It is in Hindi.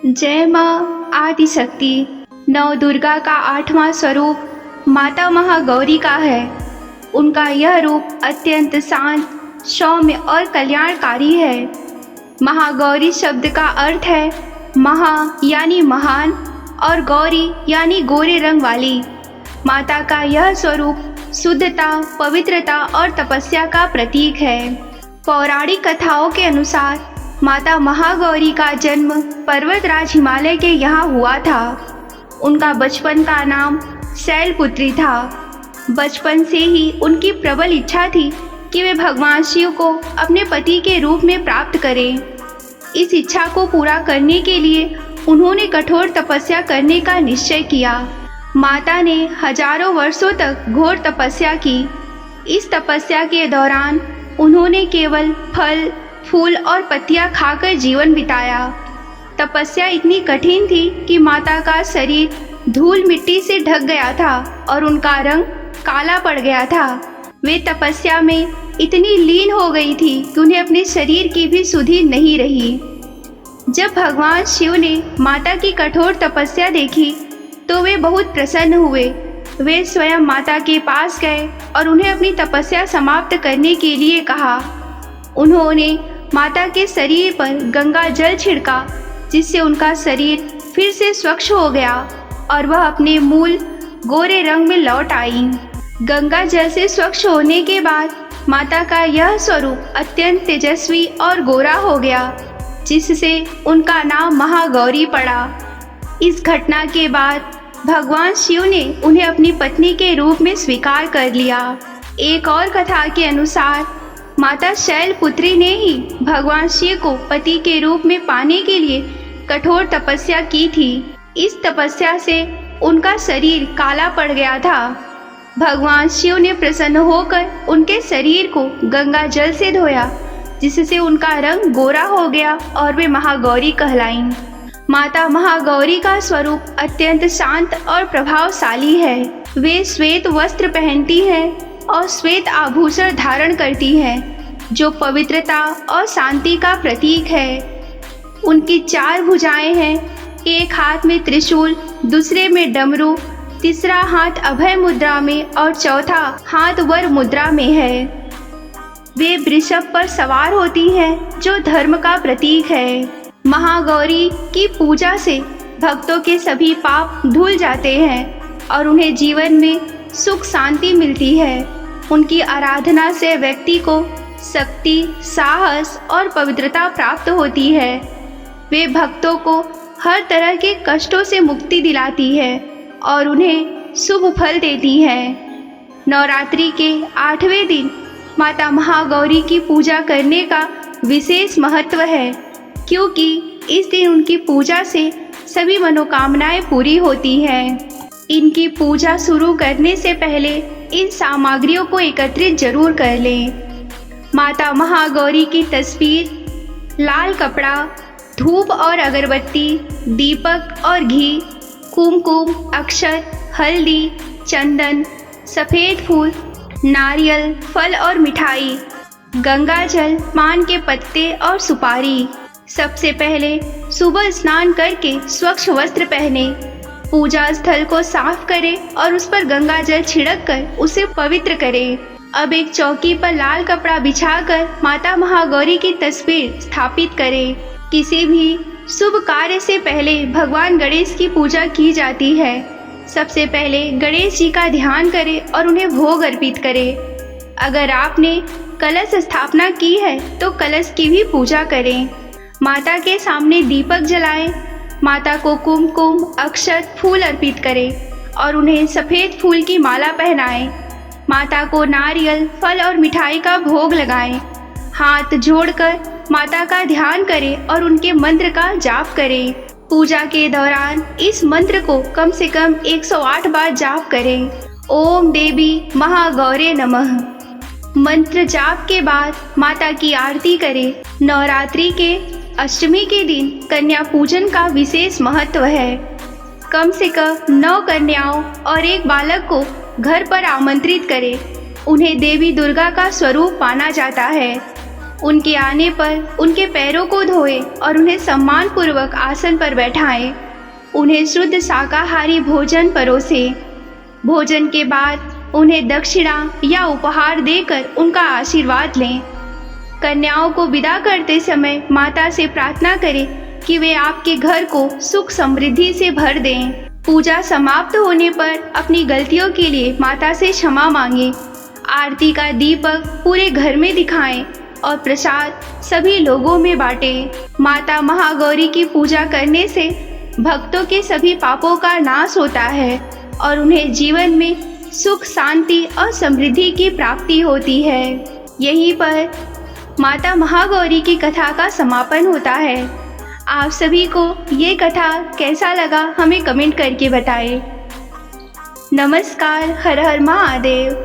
जय माँ आदिशक्ति। नव दुर्गा का 8वां स्वरूप माता महागौरी का है। उनका यह रूप अत्यंत शांत, सौम्य और कल्याणकारी है। महागौरी शब्द का अर्थ है महा यानी महान और गौरी यानी गोरे रंग वाली। माता का यह स्वरूप शुद्धता, पवित्रता और तपस्या का प्रतीक है। पौराणिक कथाओं के अनुसार माता महागौरी का जन्म पर्वतराज हिमालय के यहाँ हुआ था। उनका बचपन का नाम शैलपुत्री था। बचपन से ही उनकी प्रबल इच्छा थी कि वे भगवान शिव को अपने पति के रूप में प्राप्त करें। इस इच्छा को पूरा करने के लिए उन्होंने कठोर तपस्या करने का निश्चय किया। माता ने हजारों वर्षों तक घोर तपस्या की। इस तपस्या के दौरान उन्होंने केवल फल, फूल और पत्तियां खाकर जीवन बिताया। तपस्या इतनी कठिन थी कि माता का शरीर धूल मिट्टी से ढक गया था और उनका रंग काला पड़ गया था। वे तपस्या में इतनी लीन हो गई थी कि उन्हें अपने शरीर की भी सुधि नहीं रही। जब भगवान शिव ने माता की कठोर तपस्या देखी तो वे बहुत प्रसन्न हुए। वे स्वयं माता के पास गए और उन्हें अपनी तपस्या समाप्त करने के लिए कहा। उन्होंने माता के शरीर पर गंगा जल छिड़का, जिससे उनका शरीर फिर से स्वच्छ हो गया और वह अपने मूल गोरे रंग में लौट आई। गंगा जल से स्वच्छ होने के बाद माता का यह स्वरूप अत्यंत तेजस्वी और गोरा हो गया, जिससे उनका नाम महागौरी पड़ा। इस घटना के बाद भगवान शिव ने उन्हें अपनी पत्नी के रूप में स्वीकार कर लिया। एक और कथा के अनुसार माता शैलपुत्री ने ही भगवान शिव को पति के रूप में पाने के लिए कठोर तपस्या की थी। इस तपस्या से उनका शरीर काला पड़ गया था। भगवान शिव ने प्रसन्न होकर उनके शरीर को गंगा जल से धोया, जिससे उनका रंग गोरा हो गया और वे महागौरी कहलाईं। माता महागौरी का स्वरूप अत्यंत शांत और प्रभावशाली है। वे श्वेत वस्त्र पहनती हैं और श्वेत आभूषण धारण करती हैं, जो पवित्रता और शांति का प्रतीक है। उनकी 4 भुजाएं हैं। एक हाथ में त्रिशूल, दूसरे में डमरू, तीसरा हाथ अभय मुद्रा में और चौथा हाथ वर मुद्रा में है। वे वृषभ पर सवार होती हैं, जो धर्म का प्रतीक है। महागौरी की पूजा से भक्तों के सभी पाप धुल जाते हैं और उन्हें जीवन में सुख शांति मिलती है। उनकी आराधना से व्यक्ति को शक्ति, साहस और पवित्रता प्राप्त होती है। वे भक्तों को हर तरह के कष्टों से मुक्ति दिलाती है और उन्हें शुभ फल देती है। नवरात्रि के 8वें दिन माता महागौरी की पूजा करने का विशेष महत्व है, क्योंकि इस दिन उनकी पूजा से सभी मनोकामनाएं पूरी होती हैं। इनकी पूजा शुरू करने से पहले इन सामग्रियों को एकत्रित जरूर कर लें। माता महागौरी की तस्वीर, लाल कपड़ा, धूप और अगरबत्ती, दीपक और घी, कुमकुम, अक्षत, हल्दी, चंदन, सफ़ेद फूल, नारियल, फल और मिठाई, गंगा जल, पान के पत्ते और सुपारी। सबसे पहले सुबह स्नान करके स्वच्छ वस्त्र पहने, पूजा स्थल को साफ करें और उस पर गंगा जल छिड़क कर उसे पवित्र करें। अब एक चौकी पर लाल कपड़ा बिछाकर माता महागौरी की तस्वीर स्थापित करें। किसी भी शुभ कार्य से पहले भगवान गणेश की पूजा की जाती है। सबसे पहले गणेश जी का ध्यान करें और उन्हें भोग अर्पित करें। अगर आपने कलश स्थापना की है तो कलश की भी पूजा करें। माता के सामने दीपक जलाएं। माता को कुमकुम, अक्षत, फूल अर्पित करें और उन्हें सफ़ेद फूल की माला पहनाएं। माता को नारियल, फल और मिठाई का भोग लगाएं। हाथ जोड़कर माता का ध्यान करें और उनके मंत्र का जाप करें। पूजा के दौरान इस मंत्र को कम से कम 108 बार जाप करें। ओम देवी महागौरे नमः। मंत्र जाप के बाद माता की आरती करें। नवरात्रि के अष्टमी के दिन कन्या पूजन का विशेष महत्व है। कम से कम 9 कन्याओं और 1 बालक को घर पर आमंत्रित करें। उन्हें देवी दुर्गा का स्वरूप माना जाता है। उनके आने पर उनके पैरों को धोए और उन्हें सम्मान पूर्वक आसन पर बैठाएं। उन्हें शुद्ध शाकाहारी भोजन परोसे। भोजन के बाद उन्हें दक्षिणा या उपहार देकर उनका आशीर्वाद लें। कन्याओं को विदा करते समय माता से प्रार्थना करें कि वे आपके घर को सुख समृद्धि से भर दें। पूजा समाप्त होने पर अपनी गलतियों के लिए माता से क्षमा मांगें। आरती का दीपक पूरे घर में दिखाएं और प्रसाद सभी लोगों में बांटें। माता महागौरी की पूजा करने से भक्तों के सभी पापों का नाश होता है और उन्हें जीवन में सुख, शांति और समृद्धि की प्राप्ति होती है। यहीं पर माता महागौरी की कथा का समापन होता है। आप सभी को ये कथा कैसा लगा हमें कमेंट करके बताएं। नमस्कार। हर हर महादेव।